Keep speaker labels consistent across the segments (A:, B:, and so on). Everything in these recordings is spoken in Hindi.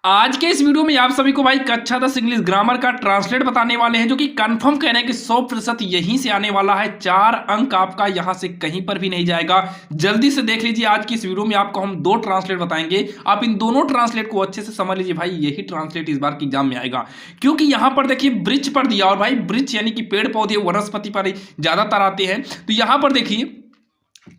A: आज के इस वीडियो में आप सभी को भाई कक्षा 10 इंग्लिश ग्रामर का ट्रांसलेट बताने वाले हैं, जो कि कंफर्म कह रहे हैं कि 100% यहीं से आने वाला है। 4 अंक आपका यहां से कहीं पर भी नहीं जाएगा। जल्दी से देख लीजिए, आज की इस वीडियो में आपको हम 2 ट्रांसलेट बताएंगे। आप इन दोनों ट्रांसलेट को अच्छे से समझ लीजिए भाई, यही ट्रांसलेट इस बार की एग्जाम में आएगा। क्योंकि यहां पर देखिए वृक्ष पर दिया, और भाई वृक्ष यानी कि पेड़ पौधे वनस्पति पर ज्यादातर आते हैं। तो यहां पर देखिए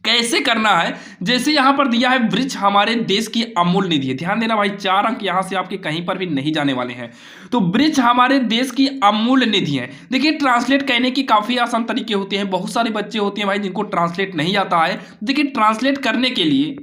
A: कैसे करना है। जैसे यहां पर दिया है वृक्ष हमारे देश की अमूल्य निधि है। ध्यान देना भाई, 4 अंक यहां से आपके कहीं पर भी नहीं जाने वाले हैं। तो वृक्ष हमारे देश की अमूल्य निधि है। देखिए ट्रांसलेट कहने की काफी आसान तरीके होते हैं। बहुत सारे बच्चे होते हैं भाई जिनको ट्रांसलेट नहीं आता है। देखिए ट्रांसलेट करने के लिए,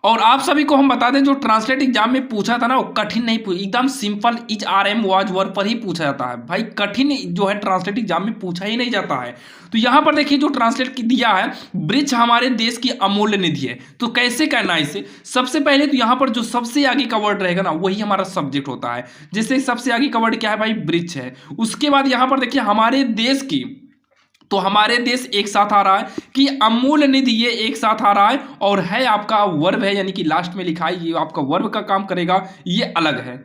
A: और आप सभी को हम बता दें, जो ट्रांसलेट एग्जाम में पूछा था ना, वो कठिन नहीं पूछा, एकदम simple is are am was were पर ही पूछा जाता है भाई। कठिन जो है ट्रांसलेट एग्जाम में पूछा ही नहीं जाता है। तो यहां पर देखिए जो ट्रांसलेट की दिया है, वृक्ष हमारे देश की अमूल्य निधि है। तो कैसे करना है इसे? सबसे पहले तो यहां पर जो सबसे आगे का वर्ड रहेगा ना, वही हमारा सब्जेक्ट होता है। जैसे सबसे आगे का वर्ड क्या है भाई? वृक्ष है। उसके बाद यहां पर देखिए हमारे देश की, तो हमारे देश एक साथ आ रहा है कि अमूल्य निधि, ये एक साथ आ रहा है। और है आपका वर्ब है, यानी कि लास्ट में लिखा है, ये आपका वर्ब का काम करेगा, ये अलग है।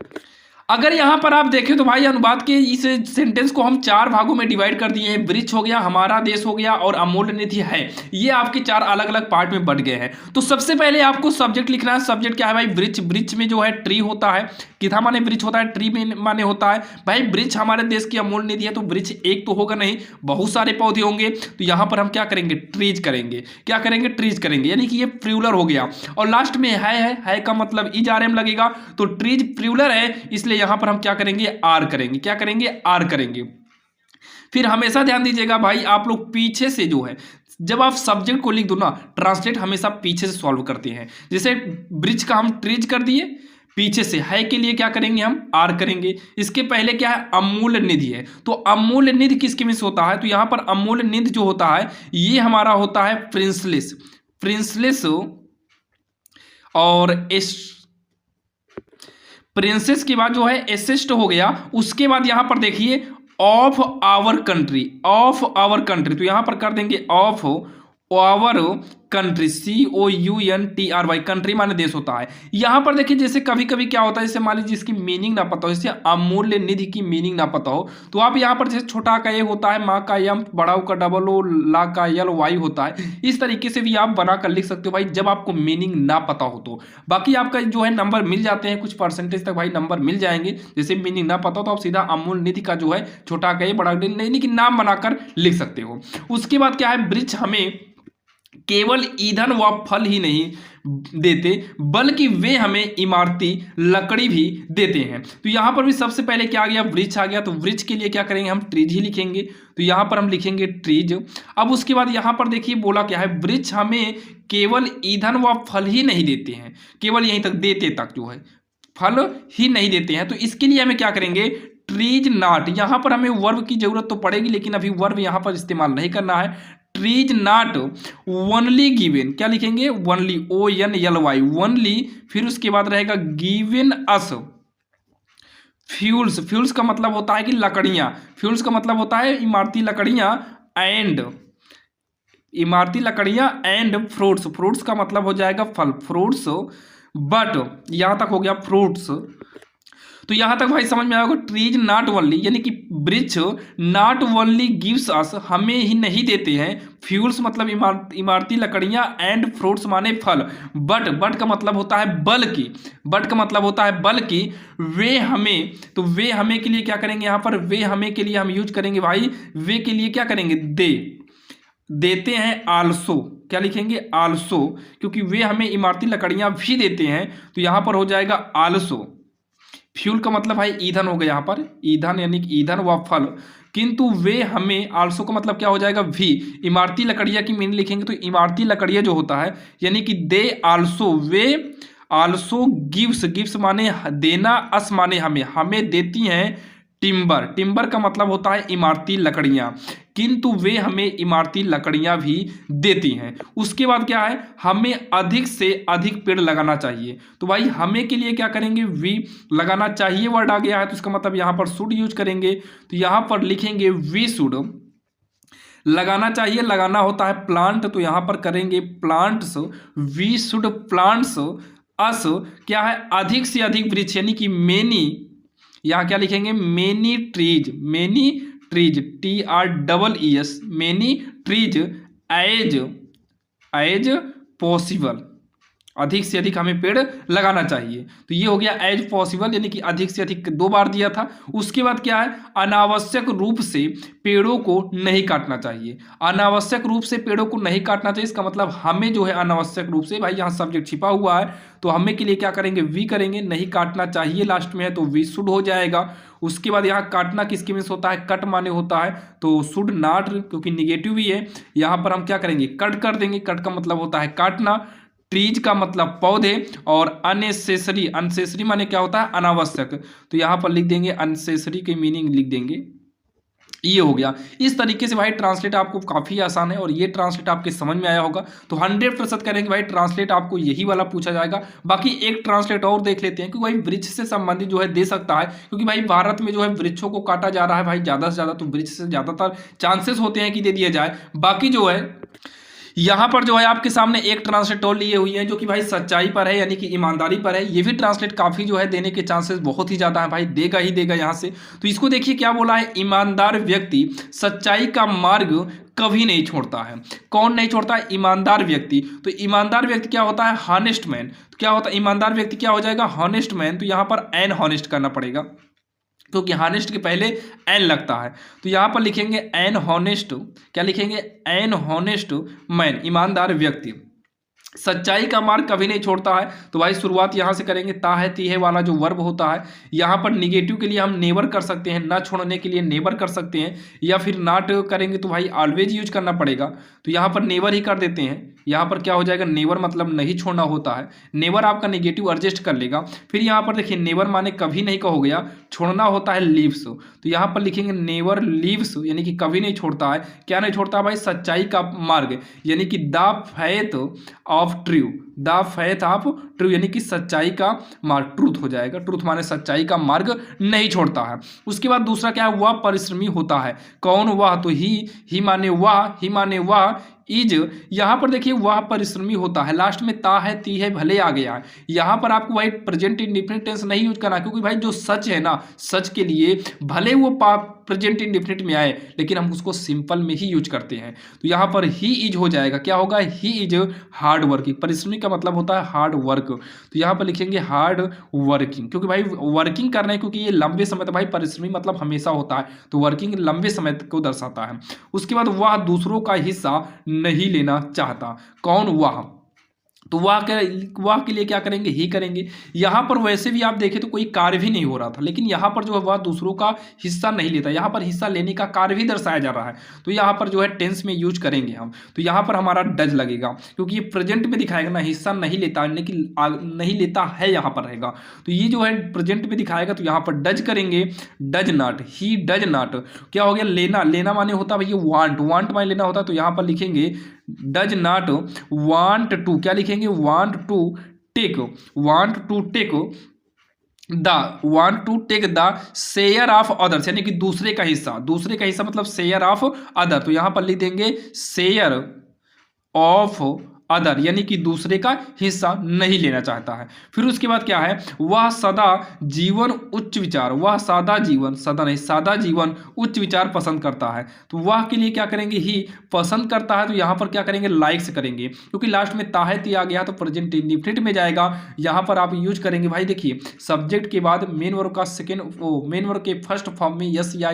A: अगर यहां पर आप देखें तो भाई अनुवाद के इस सेंटेंस को हम 4 भागों में डिवाइड कर दिए हैं। वृक्ष हो गया, हमारा देश हो गया, और अमूल्य निधि है। ये आपके 4 अलग अलग पार्ट में बट गए हैं। तो सबसे पहले आपको सब्जेक्ट लिखना है। सब्जेक्ट क्या है भाई? वृक्ष। वृक्ष में जो है ट्री होता है। किथा माने वृक्ष होता है, ट्री में माने होता है भाई वृक्ष हमारे देश की अमूल्य निधि है। तो वृक्ष एक तो होगा नहीं, बहुत सारे पौधे होंगे। तो यहां पर हम क्या करेंगे? ट्रीज करेंगे। क्या करेंगे? ट्रीज करेंगे, यानी कि ये प्लूरल हो गया। और लास्ट में है का मतलब इज आर एम लगेगा। तो ट्रीज प्लूरल है, इसलिए यहां पर हम क्या करेंगे? आर करेंगे। क्या करेंगे? आर करेंगे। फिर हमेशा ध्यान दीजिएगा भाई, आप लोग पीछे से जो है, जब आप सब्जेक्ट को लिख दो ना, ट्रांसलेट हमेशा पीछे से सॉल्व करते हैं। जैसे ब्रिज का हम ट्रीज कर दिए, पीछे से है के लिए क्या करेंगे? हम आर करेंगे। इसके पहले क्या है? अमूल्य निधि है। तो अमूल्य निधि किसके में से होता है? तो यहां पर अमूल्य निधि जो होता है, ये हमारा होता है प्रिंसलेस। प्रिंसलेस और प्रिंसेस के बाद जो है एसिस्ट हो गया। उसके बाद यहां पर देखिए of our country. Of our country, तो यहां पर कर देंगे of our country, COUNTRY। Country माने देश होता है। यहां पर देखिए जैसे कभी कभी क्या होता है, जैसे मान लीजिए इसकी मीनिंग ना पता हो, जैसे अमूल्य निधि की मीनिंग ना पता हो, तो आप यहां पर जैसे छोटा का ए होता है, माँ का एम, बड़ा का डबल ओ, ला का यल, वाई होता है। इस तरीके से भी आप बनाकर लिख सकते हो भाई, जब आपको मीनिंग ना पता हो तो। बाकी आपका जो है नंबर मिल जाते हैं, कुछ परसेंटेज तक भाई नंबर मिल जाएंगे। जैसे मीनिंग ना पता हो तो आप सीधा अमूल्य निधि का जो है छोटा का ए, बड़ा नहीं कि नाम बनाकर लिख सकते हो। उसके बाद क्या है? वृक्ष हमें केवल ईंधन व फल ही नहीं देते, बल्कि वे हमें इमारती लकड़ी भी देते हैं। तो यहां पर भी सबसे पहले क्या आ गया? वृक्ष आ गया। तो वृक्ष के लिए क्या करेंगे? हम ट्रीज ही लिखेंगे। तो यहां पर हम लिखेंगे ट्रीज। अब उसके बाद यहां पर देखिए बोला क्या है? वृक्ष हमें केवल ईंधन व फल ही नहीं देते हैं, केवल यहीं तक, देते तक जो है, फल ही नहीं देते हैं। तो इसके लिए हमें क्या करेंगे? Trees not. यहां पर हमें वर्ब की जरूरत तो पड़ेगी, लेकिन अभी वर्ब यहां पर इस्तेमाल नहीं करना है। ट्रीज नॉट ओनली गिवन, क्या लिखेंगे? Only, ONLY, only. फिर उसके बाद रहेगा गिवन अस फ्यूल्स। फ्यूल्स का मतलब होता है कि लकड़ियां। फ्यूल्स का मतलब होता है इमारती लकड़ियां, एंड इमारती लकड़ियां एंड फ्रूट्स। फ्रूट्स का मतलब हो जाएगा फल, फ्रूट्स। बट यहां तक हो गया फ्रूट्स। तो यहां तक भाई समझ में आएगा। ट्रीज नॉट ओनली, यानी कि वृक्ष नॉट ओनली गिव्स अस, हमें ही नहीं देते हैं, फ्यूल्स मतलब इमारती लकड़ियां, एंड फ्रूट्स माने फल, बट का मतलब होता है बल्कि, बट का मतलब होता है बल्कि, वे हमें, तो वे हमें के लिए क्या करेंगे? यहां पर वे हमें के लिए हम यूज करेंगे भाई, वे के लिए क्या करेंगे? देते हैं आल्सो। क्या लिखेंगे? आल्सो, क्योंकि वे हमें इमारती लकड़ियां भी देते हैं। तो यहां पर हो जाएगा आल्सो। फ्यूल का मतलब भाई ईंधन हो गया, यहाँ पर ईंधन यानी कि ईंधन व फल, किंतु वे हमें, आल्सो का मतलब क्या हो जाएगा? भी। इमारती लकड़ियां की मीनिंग लिखेंगे तो इमारती लकड़ियां जो होता है, यानी कि they also, way also gives. Gives माने देना, अस माने हमें, हमें देती हैं टिम्बर। टिम्बर का मतलब होता है इमारती लकड़ियां, किंतु वे हमें इमारती लकड़ियां भी देती हैं। उसके बाद क्या है? हमें अधिक से अधिक पेड़ लगाना चाहिए। तो भाई हमें के लिए क्या करेंगे? वी लगाना चाहिए वर्ड आ गया है, तो इसका मतलब यहां पर शुड यूज करेंगे। तो यहां पर लिखेंगे वी शुड। लगाना चाहिए, लगाना होता है प्लांट, तो यहां पर करेंगे प्लांट्स। वी शुड प्लांट्स अस क्या है, अधिक से अधिक वृक्ष, यानी कि मेनी, यहाँ क्या लिखेंगे, many trees, many trees, TREES, many trees as possible, अधिक से अधिक हमें पेड़ लगाना चाहिए। तो ये हो गया एज पॉसिबल, यानी कि अधिक से अधिक 2 बार दिया था। उसके बाद क्या है, अनावश्यक रूप से पेड़ों को नहीं काटना चाहिए, अनावश्यक रूप से पेड़ों को नहीं काटना चाहिए। इसका मतलब हमें जो है अनावश्यक रूप से, भाई यहाँ सब्जेक्ट छिपा हुआ है तो हमें के लिए क्या करेंगे, वी करेंगे, नहीं काटना चाहिए लास्ट में है तो वी शुड हो जाएगा। उसके बाद यहाँ काटना किसके मीन्स होता है, कट माने होता है, तो शुड नॉट, क्योंकि निगेटिव भी है, यहाँ पर हम क्या करेंगे, कट कर देंगे, कट का मतलब होता है काटना, ट्रीज का मतलब पौधे, और अननेसेसरी, अननेसेसरी माने क्या होता है, अनावश्यक, तो यहाँ पर लिख देंगे अननेसेसरी की मीनिंग लिख देंगे। ये हो गया। इस तरीके से भाई ट्रांसलेट आपको काफ़ी आसान है और ये ट्रांसलेट आपके समझ में आया होगा। तो 100% करेंगे भाई ट्रांसलेट आपको यही वाला पूछा जाएगा। बाकी एक ट्रांसलेट और देख लेते हैं, क्योंकि भाई वृक्ष से संबंधित जो है दे सकता है, क्योंकि भाई भारत में जो है वृक्षों को काटा जा रहा है भाई ज़्यादा से ज़्यादा, तो वृक्ष से ज़्यादातर चांसेस होते हैं कि दे दिया जाए। बाकी जो है यहाँ पर जो है आपके सामने एक ट्रांसलेट और लिए हुई है जो कि भाई सच्चाई पर है, यानी कि ईमानदारी पर है। ये भी ट्रांसलेट काफ़ी जो है देने के चांसेस बहुत ही ज़्यादा है, भाई देगा ही देगा यहाँ से। तो इसको देखिए क्या बोला है, ईमानदार व्यक्ति सच्चाई का मार्ग कभी नहीं छोड़ता है। कौन नहीं छोड़ता है, ईमानदार व्यक्ति। तो ईमानदार व्यक्ति क्या होता है, हॉनेस्ट मैन। तो क्या होता है, ईमानदार व्यक्ति क्या हो जाएगा, हॉनेस्ट मैन। तो यहाँ पर एन हॉनेस्ट करना पड़ेगा, क्योंकि हॉनेस्ट के पहले एन लगता है। तो यहाँ पर लिखेंगे एन हॉनेस्ट, क्या लिखेंगे, एन हॉनेस्ट मैन, ईमानदार व्यक्ति सच्चाई का मार्ग कभी नहीं छोड़ता है। तो भाई शुरुआत यहाँ से करेंगे, ता है ती है वाला जो वर्ब होता है, यहाँ पर निगेटिव के लिए हम नेवर कर सकते हैं, ना छोड़ने के लिए नेवर कर सकते हैं, या फिर नॉट करेंगे तो भाई ऑलवेज यूज करना पड़ेगा। तो यहाँ पर नेवर ही कर देते हैं। यहाँ पर क्या हो जाएगा, नेवर मतलब नहीं छोड़ना होता है, नेवर आपका नेगेटिव एडजस्ट कर लेगा। फिर यहाँ पर देखिए नेवर माने कभी नहीं कहो गया, छोड़ना होता है लीव्स। तो यहाँ पर लिखेंगे नेवर लीव्स, यानी कि कभी नहीं छोड़ता है। क्या नहीं छोड़ता भाई, सच्चाई का मार्ग, यानी कि the faith of true, the faith of true, यानी कि सच्चाई का मार्ग, ट्रूथ हो जाएगा। ट्रूथ माने सच्चाई का मार्ग नहीं छोड़ता है। उसके बाद दूसरा क्या है, वह परिश्रमी होता है। कौन वह, तो ही माने वह, ही माने वह, इज, यहाँ पर देखिए वह परिश्रमी होता है, लास्ट में ता है ती है भले आ गया है। यहाँ पर आपको भाई प्रेजेंट इंडिफिनिट टेंस नहीं यूज करना, क्योंकि भाई जो सच है ना, सच के लिए भले वो प्रेजेंट इंडिफिनिट में आए, लेकिन हम उसको सिंपल में ही यूज करते हैं। तो यहाँ पर ही इज हो जाएगा, क्या होगा, ही इज हार्ड वर्किंग। परिश्रमी का मतलब होता है हार्ड वर्क, तो यहाँ पर लिखेंगे हार्ड वर्किंग, क्योंकि भाई वर्किंग करना है, क्योंकि ये लंबे समय तक, भाई परिश्रमी मतलब हमेशा होता है, तो वर्किंग लंबे समय तक को दर्शाता है। उसके बाद वह दूसरों का हिस्सा नहीं लेना चाहता। कौन, वह, तो वाह के लिए क्या करेंगे, ही करेंगे। यहाँ पर वैसे भी आप देखें तो कोई कार्य भी नहीं हो रहा था, लेकिन यहाँ पर जो है वह दूसरों का हिस्सा नहीं लेता, यहाँ पर हिस्सा लेने का कार्य भी दर्शाया जा रहा है। तो यहाँ पर जो है टेंस में यूज करेंगे हम, तो यहाँ पर हमारा डज लगेगा, क्योंकि ये प्रेजेंट में दिखाएगा ना, हिस्सा नहीं लेता, लेकिन नहीं लेता है यहाँ पर रहेगा। तो ये जो है प्रेजेंट में दिखाएगा, तो यहाँ पर डज करेंगे, does not, he does not. क्या हो गया, लेना, लेना माने होता है भैया वांट, वांट माने लेना होता है। तो यहाँ पर लिखेंगे डज नॉट वांट टू, क्या लिखेंगे, want to take, want to take want to take the share of others, यानी कि दूसरे का हिस्सा, दूसरे का हिस्सा मतलब शेयर ऑफ अदर। तो यहां पर लिख देंगे शेयर ऑफ अदर, यानी कि दूसरे का हिस्सा नहीं लेना चाहता है। फिर उसके बाद क्या है, वह सदा जीवन उच्च विचार, वह सादा जीवन, सदा नहीं, सादा जीवन उच्च विचार पसंद करता है। तो वह के लिए क्या करेंगे, ही पसंद करता है। तो यहाँ पर क्या करेंगे, लाइक्स करेंगे, क्योंकि लास्ट में ताहती आ गया तो प्रेजेंट इंडिफिनिट में जाएगा। यहाँ पर आप यूज करेंगे, भाई देखिए सब्जेक्ट के बाद मेन वर्ब का सेकेंड, मेन वर्ब के फर्स्ट फॉर्म में यस या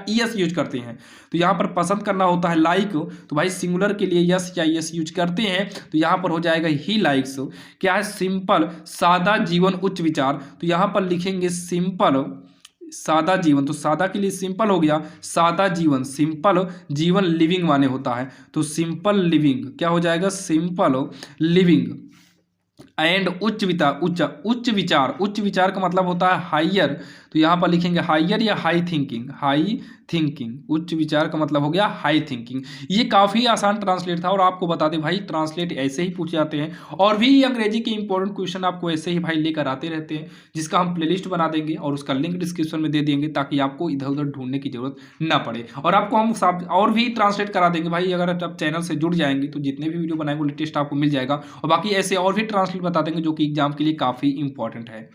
A: ईएस यूज करते हैं। तो यहाँ पर पसंद करना होता है लाइक, तो भाई सिंगुलर के लिए यस या ईएस यूज करते हैं। तो यहां पर हो जाएगा ही लाइक्स। क्या है, सिंपल सादा जीवन उच्च विचार। तो यहां पर लिखेंगे सिंपल सादा जीवन, तो सादा के लिए सिंपल हो गया, सादा जीवन, सिंपल जीवन लिविंग माने होता है। तो सिंपल लिविंग क्या हो जाएगा, सिंपल लिविंग एंड उच्च विचार, उच्च विचार, उच्च विचार का मतलब होता है हाइयर। तो तो यहाँ पर लिखेंगे हायर या हाई थिंकिंग, हाई थिंकिंग, उच्च विचार का मतलब हो गया हाई थिंकिंग। ये काफ़ी आसान ट्रांसलेट था और आपको बता दें भाई ट्रांसलेट ऐसे ही पूछे जाते हैं और भी अंग्रेजी के इंपॉर्टेंट क्वेश्चन आपको ऐसे ही भाई लेकर आते रहते हैं, जिसका हम प्लेलिस्ट बना देंगे और उसका लिंक डिस्क्रिप्शन में दे देंगे ताकि आपको इधर उधर ढूंढने की जरूरत ना पड़े। और आपको हम और भी ट्रांसलेट करा देंगे भाई, अगर आप चैनल से जुड़ जाएंगे तो जितने भी वीडियो बनाएंगे लेटेस्ट आपको मिल जाएगा। और बाकी ऐसे और भी ट्रांसलेट बता देंगे जो कि एग्जाम के लिए काफ़ी इंपॉर्टेंट है।